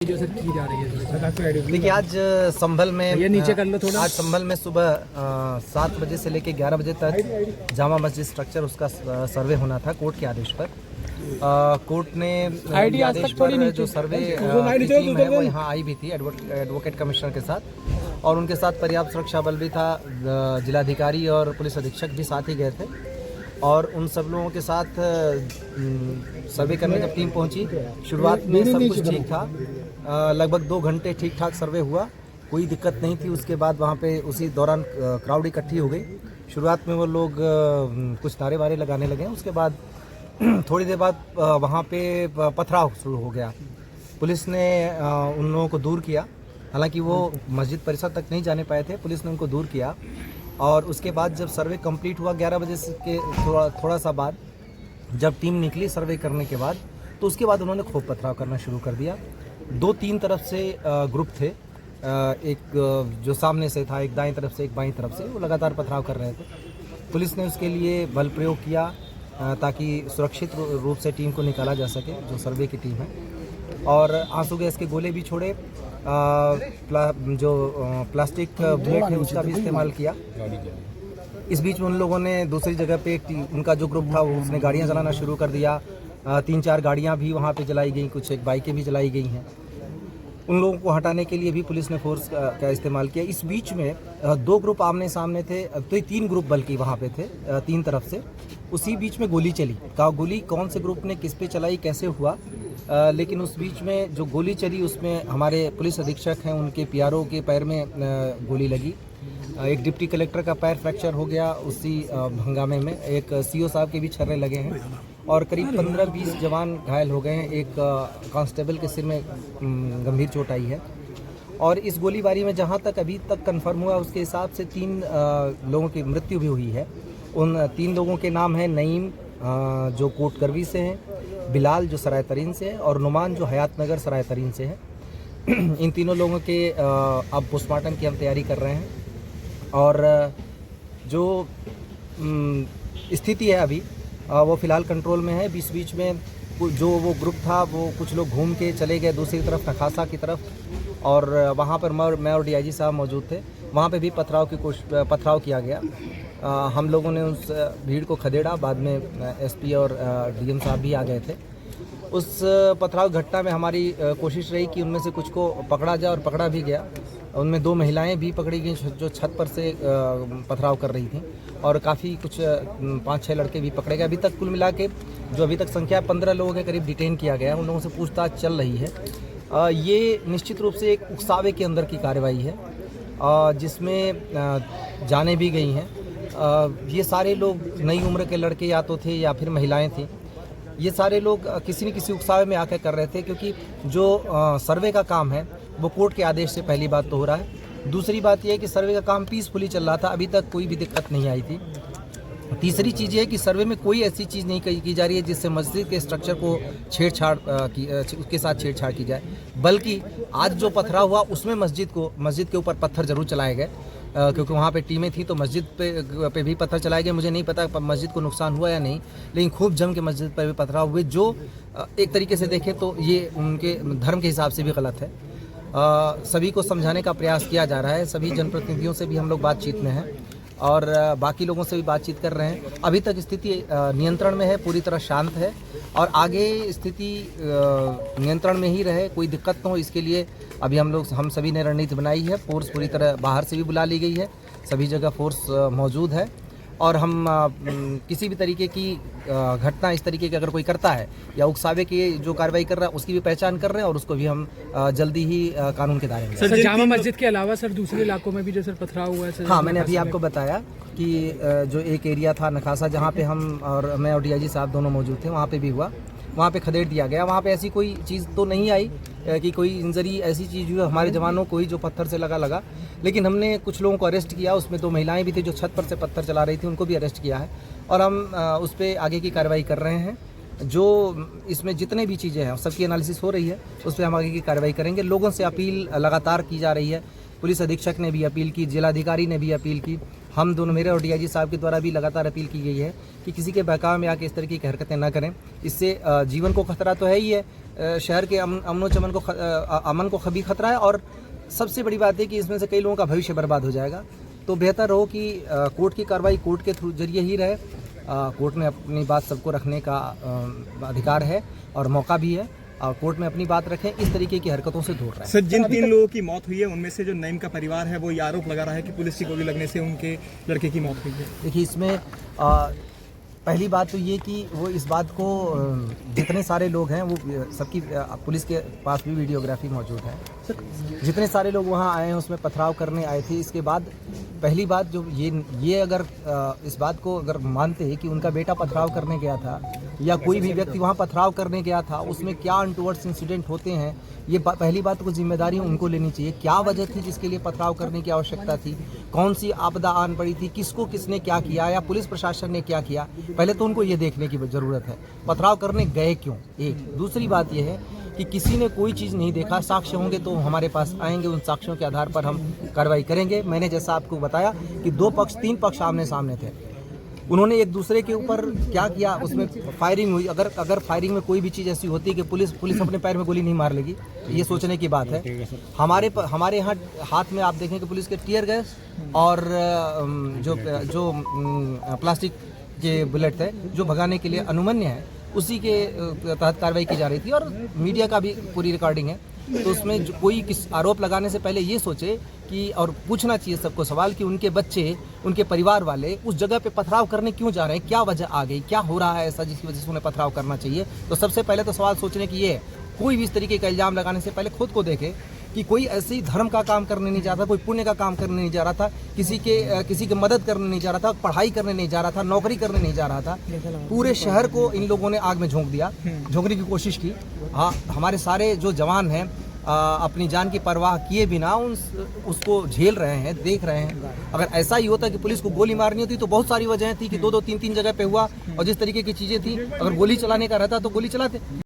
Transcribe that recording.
जो सर की जा रही है। देखिए आज संभल में ये नीचे कर लो थोड़ा। आज संभल में सुबह 7 बजे से लेकर 11 बजे तक जामा मस्जिद स्ट्रक्चर उसका सर्वे होना था कोर्ट के आदेश पर। कोर्ट ने आदेश पर जो सर्वे की टीम है वो यहाँ आई भी थी एडवोकेट कमिश्नर के साथ, और उनके साथ पर्याप्त सुरक्षा बल भी था। जिलाधिकारी और पुलिस अधीक्षक भी साथ ही गए थे, और उन सब लोगों के साथ सर्वे करने जब टीम पहुंची, शुरुआत में सब कुछ ठीक था। लगभग 2 घंटे ठीक ठाक सर्वे हुआ, कोई दिक्कत नहीं थी। उसके बाद वहाँ पे उसी दौरान क्राउड इकट्ठी हो गई। शुरुआत में वो लोग कुछ नारे वारे लगाने लगे। उसके बाद थोड़ी देर बाद वहाँ पे पथराव शुरू हो गया। पुलिस ने उन लोगों को दूर किया, हालांकि वो मस्जिद परिसर तक नहीं जाने पाए थे। पुलिस ने उनको दूर किया, और उसके बाद जब सर्वे कंप्लीट हुआ 11 बजे के थोड़ा सा बाद जब टीम निकली सर्वे करने के बाद, तो उसके बाद उन्होंने खूब पथराव करना शुरू कर दिया। 2-3 तरफ से ग्रुप थे, एक जो सामने से था, एक दाईं तरफ से, एक बाईं तरफ से, वो लगातार पथराव कर रहे थे। पुलिस ने उसके लिए बल प्रयोग किया ताकि सुरक्षित रूप से टीम को निकाला जा सके, जो सर्वे की टीम है, और आंसू गैस के गोले भी छोड़े। जो प्लास्टिक बुलेट है उसका भी इस्तेमाल किया। इस बीच में उन लोगों ने दूसरी जगह पे उनका जो ग्रुप था वो उसने गाड़ियां चलाना शुरू कर दिया। 3-4 गाड़ियां भी वहां पे जलाई गई, कुछ एक बाइकें भी जलाई गई हैं। उन लोगों को हटाने के लिए भी पुलिस ने फोर्स का इस्तेमाल किया। इस बीच में 2 ग्रुप आमने सामने थे, तो 3 ग्रुप बल्कि वहाँ पे थे 3 तरफ से। उसी बीच में गोली चली। गोली कौन से ग्रुप ने किस पे चलाई, कैसे हुआ, लेकिन उस बीच में जो गोली चली उसमें हमारे पुलिस अधीक्षक हैं, उनके पीआरओ के पैर में गोली लगी। एक डिप्टी कलेक्टर का पैर फ्रैक्चर हो गया उसी हंगामे में। एक सीओ साहब के भी छर्रे लगे हैं, और करीब 15-20 जवान घायल हो गए हैं। एक कांस्टेबल के सिर में गंभीर चोट आई है। और इस गोलीबारी में जहां तक अभी तक कंफर्म हुआ उसके हिसाब से 3 लोगों की मृत्यु भी हुई है। उन 3 लोगों के नाम हैं नईम जो कोट करवी से हैं, बिलाल जो सराय तरीन से है, और नुमान जो हयात नगर सराय तरीन से है। इन तीनों लोगों के अब पोस्टमार्टम की हम तैयारी कर रहे हैं, और जो स्थिति है अभी वो फ़िलहाल कंट्रोल में है। बीच में जो वो ग्रुप था वो कुछ लोग घूम के चले गए दूसरी तरफ, नखासा की तरफ, और वहाँ पर मैं और डीआईजी साहब मौजूद थे। वहाँ पे भी पथराव किया गया। हम लोगों ने उस भीड़ को खदेड़ा। बाद में एसपी और डीएम साहब भी आ गए थे। उस पथराव घटना में हमारी कोशिश रही कि उनमें से कुछ को पकड़ा जाए, और पकड़ा भी गया। उनमें 2 महिलाएं भी पकड़ी गई जो छत पर से पथराव कर रही थीं, और काफ़ी कुछ 5-6 लड़के भी पकड़े गए। अभी तक कुल मिला के जो अभी तक संख्या 15 लोगों के करीब डिटेन किया गया है। उन लोगों से पूछताछ चल रही है। ये निश्चित रूप से एक उकसावे के अंदर की कार्रवाई है, जिसमें जानें भी गई हैं। ये सारे लोग नई उम्र के लड़के या तो थे या फिर महिलाएं थीं। ये सारे लोग किसी न किसी उकसावे में आकर कर रहे थे, क्योंकि जो सर्वे का काम है वो कोर्ट के आदेश से पहली बात तो हो रहा है। दूसरी बात यह है कि सर्वे का काम पीसफुली चल रहा था, अभी तक कोई भी दिक्कत नहीं आई थी। तीसरी चीज़ ये है कि सर्वे में कोई ऐसी चीज़ नहीं की जा रही है जिससे मस्जिद के स्ट्रक्चर को उसके साथ छेड़छाड़ की जाए, बल्कि आज जो पथराव हुआ उसमें मस्जिद के ऊपर पत्थर जरूर चलाए गए, क्योंकि वहाँ पे टीमें थी, तो मस्जिद पे भी पत्थर चलाए गए। मुझे नहीं पता मस्जिद को नुकसान हुआ या नहीं, लेकिन खूब जम के मस्जिद पर भी पथराव हुए, जो एक तरीके से देखें तो ये उनके धर्म के हिसाब से भी गलत है। सभी को समझाने का प्रयास किया जा रहा है। सभी जनप्रतिनिधियों से भी हम लोग बातचीत में हैं, और बाकी लोगों से भी बातचीत कर रहे हैं। अभी तक स्थिति नियंत्रण में है, पूरी तरह शांत है, और आगे स्थिति नियंत्रण में ही रहे, कोई दिक्कत न हो, इसके लिए अभी हम सभी ने रणनीति बनाई है। फोर्स पूरी तरह बाहर से भी बुला ली गई है, सभी जगह फोर्स मौजूद है, और हम किसी भी तरीके की घटना इस तरीके की अगर कोई करता है या उकसावे की जो कार्रवाई कर रहा है उसकी भी पहचान कर रहे हैं, और उसको भी हम जल्दी ही कानून के दायरे में। सर जामा मस्जिद के अलावा सर दूसरे इलाकों में भी जो सर पथराव हुआ है सर? हाँ, मैंने अभी आपको बताया कि जो एक एरिया था नखासा, जहाँ पे मैं और डीआईजी साहब दोनों मौजूद थे, वहाँ पे भी हुआ। वहाँ पे खदेड़ दिया गया। वहाँ पे ऐसी कोई चीज़ तो नहीं आई कि कोई इंजरी ऐसी चीज़ हुई हमारे जवानों को ही जो पत्थर से लगा, लेकिन हमने कुछ लोगों को अरेस्ट किया। उसमें 2 महिलाएं भी थी जो छत पर से पत्थर चला रही थी, उनको भी अरेस्ट किया है, और हम उस पर आगे की कार्रवाई कर रहे हैं। जो इसमें जितने भी चीज़ें हैं सबकी एनालिसिस हो रही है, उस पर हम आगे की कार्रवाई करेंगे। लोगों से अपील लगातार की जा रही है। पुलिस अधीक्षक ने भी अपील की, जिलाधिकारी ने भी अपील की, हम दोनों, मेरे और डीआईजी साहब के द्वारा भी लगातार अपील की गई है कि किसी के बहकावे में आके इस तरीके की हरकतें ना करें। इससे जीवन को खतरा तो है ही है, शहर के अमन को भी खतरा है, और सबसे बड़ी बात है कि इसमें से कई लोगों का भविष्य बर्बाद हो जाएगा। तो बेहतर हो कि कोर्ट की कार्रवाई कोर्ट के थ्रू जरिए ही रहे। कोर्ट में अपनी बात सबको रखने का अधिकार है और मौका भी है, और कोर्ट में अपनी बात रखें, इस तरीके की हरकतों से दूर रहें। सर, जिन 3 लोगों की मौत हुई है उनमें से जो नईम का परिवार है वो ये आरोप लगा रहा है कि पुलिस की गोली लगने से उनके लड़के की मौत हुई है। देखिए, इसमें पहली बात तो ये कि वो इस बात को, जितने सारे लोग हैं वो सबकी, पुलिस के पास भी वीडियोग्राफी मौजूद है, जितने सारे लोग वहाँ आए हैं उसमें पथराव करने आए थे। इसके बाद पहली बात जो ये अगर इस बात को अगर मानते हैं कि उनका बेटा पथराव करने गया था या कोई भी व्यक्ति वहाँ पथराव करने गया था, उसमें क्या अनटूवर्ड्स इंसिडेंट होते हैं, ये पहली बात को जिम्मेदारी उनको लेनी चाहिए। क्या वजह थी जिसके लिए पथराव करने की आवश्यकता थी, कौन सी आपदा आन पड़ी थी, किसको किसने क्या किया या पुलिस प्रशासन ने क्या किया, पहले तो उनको ये देखने की ज़रूरत है। पथराव करने गए क्यों, एक। दूसरी बात यह है कि किसी ने कोई चीज़ नहीं देखा, साक्ष्य होंगे तो हमारे पास आएंगे, उन साक्ष्यों के आधार पर हम कार्रवाई करेंगे। मैंने जैसा आपको बताया कि 3 पक्ष आमने सामने थे, उन्होंने एक दूसरे के ऊपर क्या किया, उसमें फायरिंग हुई। अगर फायरिंग में कोई भी चीज़ ऐसी होती है कि पुलिस अपने पैर में गोली नहीं मार लेगी, ये सोचने की बात है। हमारे यहाँ हाथ में आप देखें कि पुलिस के टीयर गैस और जो प्लास्टिक के बुलेट थे जो भगाने के लिए अनुमन्य है, उसी के तहत कार्रवाई की जा रही थी, और मीडिया का भी पूरी रिकॉर्डिंग है। तो उसमें कोई किस आरोप लगाने से पहले ये सोचे कि, और पूछना चाहिए सबको सवाल कि उनके बच्चे, उनके परिवार वाले उस जगह पे पथराव करने क्यों जा रहे हैं, क्या वजह आ गई, क्या हो रहा है ऐसा जिसकी वजह से उन्हें पथराव करना चाहिए। तो सबसे पहले तो सवाल सोचने की ये है, कोई भी इस तरीके का इल्ज़ाम लगाने से पहले खुद को देखे कि कोई ऐसे ही धर्म का काम करने नहीं जा रहा था, कोई पुण्य का काम करने नहीं जा रहा था, किसी के मदद करने नहीं जा रहा था, पढ़ाई करने नहीं जा रहा था, नौकरी करने नहीं जा रहा था। पूरे शहर को इन लोगों ने आग में झोंक दिया, झोंकने की कोशिश की। हाँ, हमारे सारे जो जवान हैं अपनी जान की परवाह किए बिना उसको झेल रहे हैं, देख रहे हैं। अगर ऐसा ही होता कि पुलिस को गोली मारनी होती तो बहुत सारी वजह थी कि 2-2, 3-3 जगह पे हुआ, और जिस तरीके की चीज़ें थी, अगर गोली चलाने का रहता तो गोली चलाते।